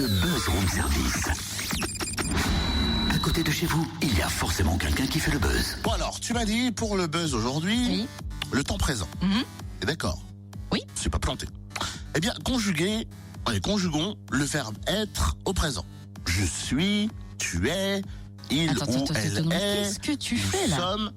Le Buzz Room Service. À côté de chez vous, il y a forcément quelqu'un qui fait le buzz. Bon alors, tu m'as dit pour le buzz aujourd'hui, Oui. le temps présent. T'es d'accord? Oui. C'est pas planté. Eh bien, conjuguons le verbe être au présent. Je suis, tu es, il ou elle est. Qu'est-ce que tu fais nous là? sommes.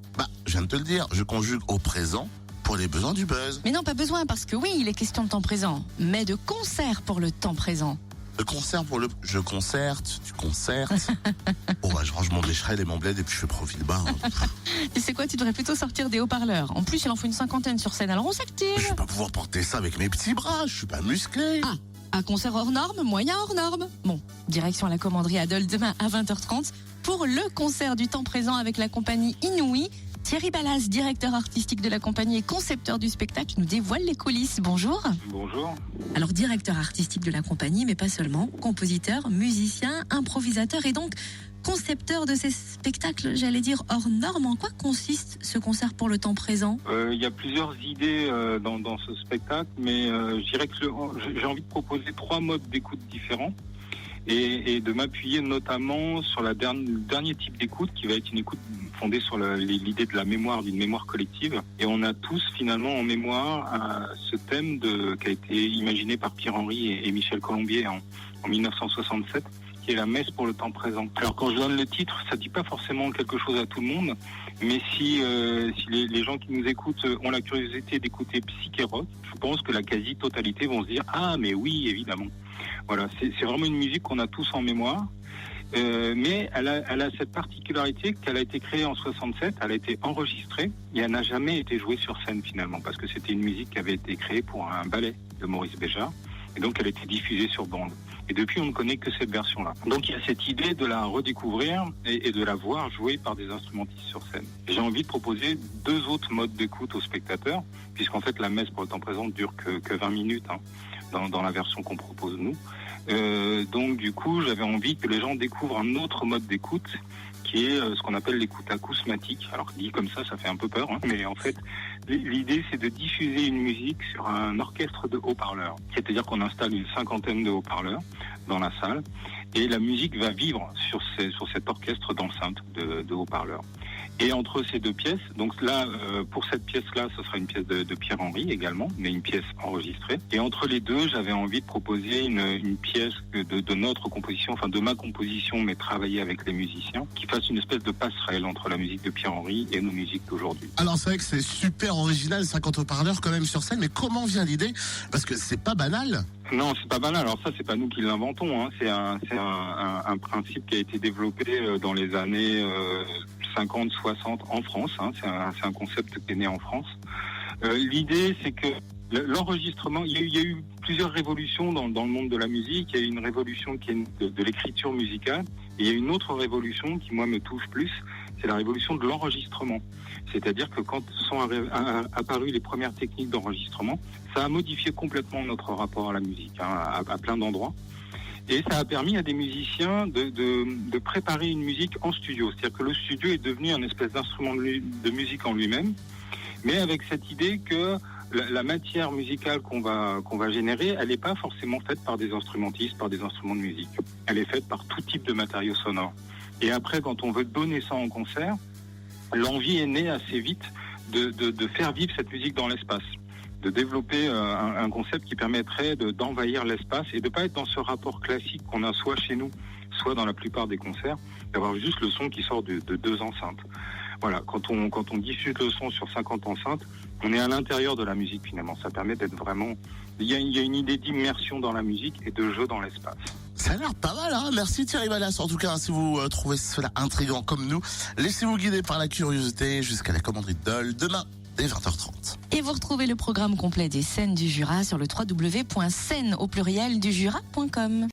Je viens de te le dire, je conjugue au présent pour les besoins du buzz. Mais non, pas besoin, parce que oui, il est question de temps présent, mais de concert pour le temps présent. Le concert pour le. Je concerte, tu concertes. Je range mon déchet et mon bled et puis je fais profil bas. Tu sais quoi, tu devrais plutôt sortir des haut-parleurs. En plus, il en faut une 50aine sur scène, alors on s'active. Je vais pas pouvoir porter ça avec mes petits bras, je suis pas musclé. Ah, un concert hors norme, moyen hors norme. Bon, direction la commanderie Adol demain à 20h30 pour le concert du temps présent avec la compagnie Inouï. Thierry Ballas, directeur artistique de la compagnie et concepteur du spectacle, nous dévoile les coulisses. Bonjour. Bonjour. Alors, directeur artistique de la compagnie, mais pas seulement, compositeur, musicien, improvisateur et donc concepteur de ces spectacles, j'allais dire hors normes. En quoi consiste ce concert pour le temps présent? Il y a plusieurs idées dans ce spectacle, mais je dirais que j'ai envie de proposer 3 modes d'écoute différents et de m'appuyer notamment sur le dernier type d'écoute qui va être une écoute fondée sur l'idée de la mémoire, d'une mémoire collective. Et on a tous finalement en mémoire ce thème qui a été imaginé par Pierre Henry et Michel Colombier en 1967. Qui est la messe pour le temps présent. Alors quand je donne le titre, ça dit pas forcément quelque chose à tout le monde, mais si les gens qui nous écoutent ont la curiosité d'écouter Psyché Rock, je pense que la quasi-totalité vont se dire « Ah mais oui, évidemment ». Voilà, c'est vraiment une musique qu'on a tous en mémoire, mais elle a cette particularité qu'elle a été créée en 67, elle a été enregistrée et elle n'a jamais été jouée sur scène finalement, parce que c'était une musique qui avait été créée pour un ballet de Maurice Béjart, et donc elle a été diffusée sur bande. Et depuis, on ne connaît que cette version-là. Donc, il y a cette idée de la redécouvrir et de la voir jouer par des instrumentistes sur scène. J'ai envie de proposer 2 autres modes d'écoute aux spectateurs, puisqu'en fait, la messe pour le temps présent dure que 20 minutes dans la version qu'on propose nous. Donc, du coup, j'avais envie que les gens découvrent un autre mode d'écoute qui est ce qu'on appelle l'écoute acousmatique. Alors, dit comme ça fait un peu peur, mais en fait, l'idée, c'est de diffuser une musique sur un orchestre de haut-parleurs. C'est-à-dire qu'on installe une 50aine de haut-parleurs dans la salle et la musique va vivre sur cet orchestre d'enceinte de haut-parleurs. Et entre ces 2 pièces, donc là, pour cette pièce-là, ce sera une pièce de Pierre Henry également, mais une pièce enregistrée. Et entre les 2, j'avais envie de proposer une pièce de notre composition, enfin de ma composition, mais travaillée avec les musiciens, qui fasse une espèce de passerelle entre la musique de Pierre Henry et nos musiques d'aujourd'hui. Alors c'est vrai que c'est super original, 50 haut-parleurs quand même sur scène, mais comment vient l'idée? Parce que c'est pas banal. Non, c'est pas banal. Alors ça, c'est pas nous qui l'inventons. C'est un principe qui a été développé dans les années 50, 60 en France. C'est un concept qui est né en France. L'idée, c'est que l'enregistrement, il y a eu plusieurs révolutions dans le monde de la musique. Il y a eu une révolution qui est de l'écriture musicale. Et il y a une autre révolution qui, moi, me touche plus. C'est la révolution de l'enregistrement. C'est-à-dire que quand sont apparues les premières techniques d'enregistrement, ça a modifié complètement notre rapport à la musique, à plein d'endroits. Et ça a permis à des musiciens de préparer une musique en studio. C'est-à-dire que le studio est devenu un espèce d'instrument de musique en lui-même, mais avec cette idée que la matière musicale qu'on va générer, elle n'est pas forcément faite par des instrumentistes, par des instruments de musique. Elle est faite par tout type de matériaux sonores. Et après, quand on veut donner ça en concert, l'envie est née assez vite de faire vivre cette musique dans l'espace, de développer un concept qui permettrait d'envahir l'espace et de pas être dans ce rapport classique qu'on a soit chez nous, soit dans la plupart des concerts, d'avoir juste le son qui sort de 2 enceintes. Voilà, quand on diffuse le son sur 50 enceintes, on est à l'intérieur de la musique finalement. Ça permet d'être vraiment... Il y a une idée d'immersion dans la musique et de jeu dans l'espace. Ça a l'air pas mal, hein. Merci Thierry Ballas. En tout cas, si vous trouvez cela intriguant comme nous, laissez-vous guider par la curiosité jusqu'à la commanderie de Dole demain dès 20h30. Et vous retrouvez le programme complet des scènes du Jura sur le www.scènes au pluriel du Jura.com.